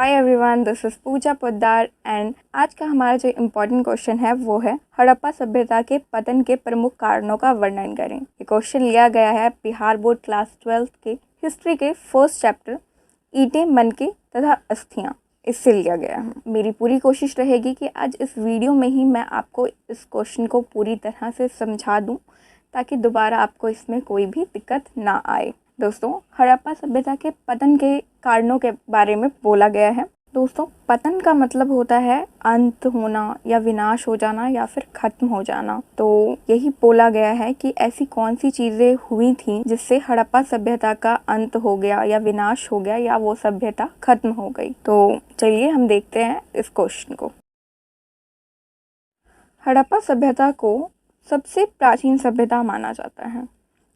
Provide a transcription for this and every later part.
Hi everyone, this is Pooja Poddar and आज का हमारा जो इम्पोर्टेंट क्वेश्चन है वो है हड़प्पा सभ्यता के पतन के प्रमुख कारणों का वर्णन करें। ये क्वेश्चन लिया गया है बिहार बोर्ड क्लास 12 के हिस्ट्री के फर्स्ट चैप्टर ईंटें, मनके तथा अस्थियाँ, इससे लिया गया है। मेरी पूरी कोशिश रहेगी कि आज इस वीडियो में ही मैं आपको इस क्वेश्चन को पूरी तरह से समझा दूँ ताकि दोबारा आपको इसमें कोई भी दिक्कत ना आए। दोस्तों, हड़प्पा सभ्यता के पतन के कारणों के बारे में बोला गया है। दोस्तों, पतन का मतलब होता है अंत होना या विनाश हो जाना या फिर ख़त्म हो जाना। तो यही बोला गया है कि ऐसी कौन सी चीज़ें हुई थी जिससे हड़प्पा सभ्यता का अंत हो गया या विनाश हो गया या वो सभ्यता ख़त्म हो गई। तो चलिए हम देखते हैं इस क्वेश्चन को। हड़प्पा सभ्यता को सबसे प्राचीन सभ्यता माना जाता है।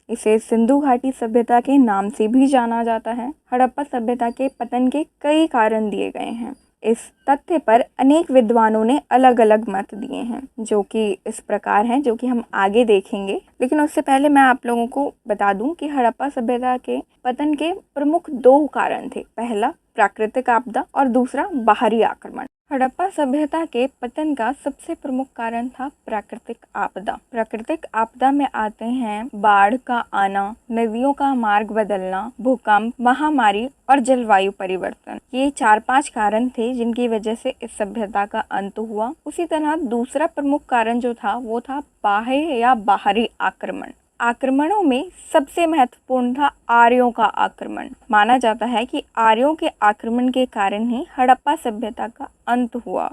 इसे सिंधु घाटी सभ्यता के नाम से भी जाना जाता है। हड़प्पा सभ्यता के पतन के कई कारण दिए गए हैं। इस तथ्य पर अनेक विद्वानों ने अलग अलग मत दिए हैं, जो कि इस प्रकार हैं, जो कि हम आगे देखेंगे। लेकिन उससे पहले मैं आप लोगों को बता दूं कि हड़प्पा सभ्यता के पतन के प्रमुख दो कारण थे। पहला प्राकृतिक आपदा और दूसरा बाहरी आक्रमण। हड़प्पा सभ्यता के पतन का सबसे प्रमुख कारण था प्राकृतिक आपदा। प्राकृतिक आपदा में आते हैं बाढ़ का आना, नदियों का मार्ग बदलना, भूकंप, महामारी और जलवायु परिवर्तन। ये 4-5 कारण थे जिनकी वजह से इस सभ्यता का अंत हुआ। उसी तरह दूसरा प्रमुख कारण जो था वो था बाह्य या बाहरी आक्रमण। आक्रमणों में सबसे महत्वपूर्ण था आर्यों का आक्रमण। माना जाता है कि आर्यों के आक्रमण के कारण ही हड़प्पा सभ्यता का अंत हुआ।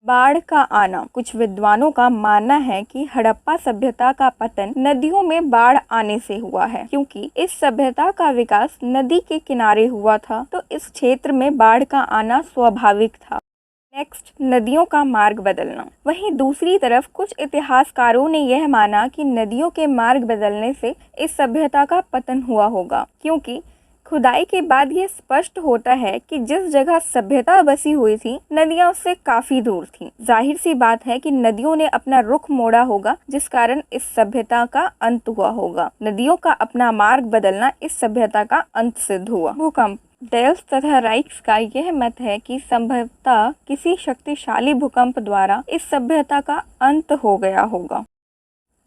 बाढ़ का आना। कुछ विद्वानों का मानना है कि हड़प्पा सभ्यता का पतन नदियों में बाढ़ आने से हुआ है, क्योंकि इस सभ्यता का विकास नदी के किनारे हुआ था, तो इस क्षेत्र में बाढ़ का आना स्वाभाविक था। नेक्स्ट, नदियों का मार्ग बदलना। वहीं दूसरी तरफ कुछ इतिहासकारों ने यह माना कि नदियों के मार्ग बदलने से इस सभ्यता का पतन हुआ होगा, क्योंकि खुदाई के बाद यह स्पष्ट होता है कि जिस जगह सभ्यता बसी हुई थी नदियां उससे काफी दूर थीं। जाहिर सी बात है कि नदियों ने अपना रुख मोड़ा होगा, जिस कारण इस सभ्यता का अंत हुआ होगा। नदियों का अपना मार्ग बदलना इस सभ्यता का अंत सिद्ध हुआ। भूकंप। डेल्स तथा राइक्स का यह मत है कि संभवतः किसी शक्तिशाली भूकंप द्वारा इस सभ्यता का अंत हो गया होगा।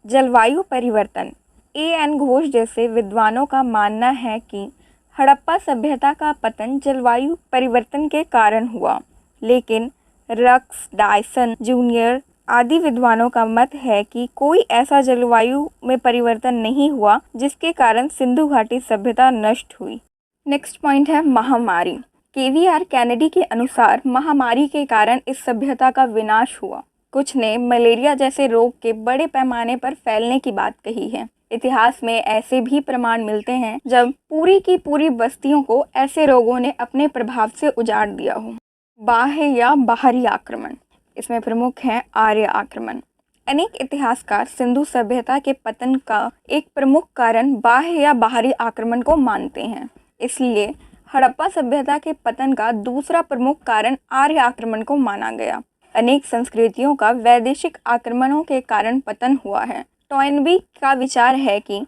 जलवायु परिवर्तन। A.N. घोष जैसे विद्वानों का मानना है कि हड़प्पा सभ्यता का पतन जलवायु परिवर्तन के कारण हुआ, लेकिन रक्स, डायसन जूनियर आदि विद्वानों का मत है कि कोई ऐसा जलवायु में परिवर्तन नहीं हुआ जिसके कारण सिंधु घाटी सभ्यता नष्ट हुई। नेक्स्ट पॉइंट है महामारी। KVR कैनेडी के अनुसार महामारी के कारण इस सभ्यता का विनाश हुआ। कुछ ने मलेरिया जैसे रोग के बड़े पैमाने पर फैलने की बात कही है। इतिहास में ऐसे भी प्रमाण मिलते हैं जब पूरी की पूरी बस्तियों को ऐसे रोगों ने अपने प्रभाव से उजाड़ दिया हो। बाह्य या बाहरी आक्रमण। इसमें प्रमुख है आर्य आक्रमण। अनेक इतिहासकार सिंधु सभ्यता के पतन का एक प्रमुख कारण बाह्य या बाहरी आक्रमण को मानते हैं। इसलिए हड़प्पा सभ्यता के पतन का दूसरा प्रमुख कारण आर्य आक्रमण को माना गया। अनेक संस्कृतियों का वैदेशिक आक्रमणों के कारण पतन हुआ है। टॉयनबी का विचार है कि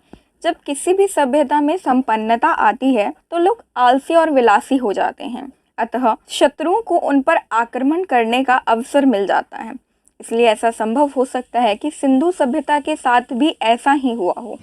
जब किसी भी सभ्यता में संपन्नता आती है तो लोग आलसी और विलासी हो जाते हैं, अतः शत्रुओं को उन पर आक्रमण करने का अवसर मिल जाता है। इसलिए ऐसा संभव हो सकता है कि सिंधु सभ्यता के साथ भी ऐसा ही हुआ हो।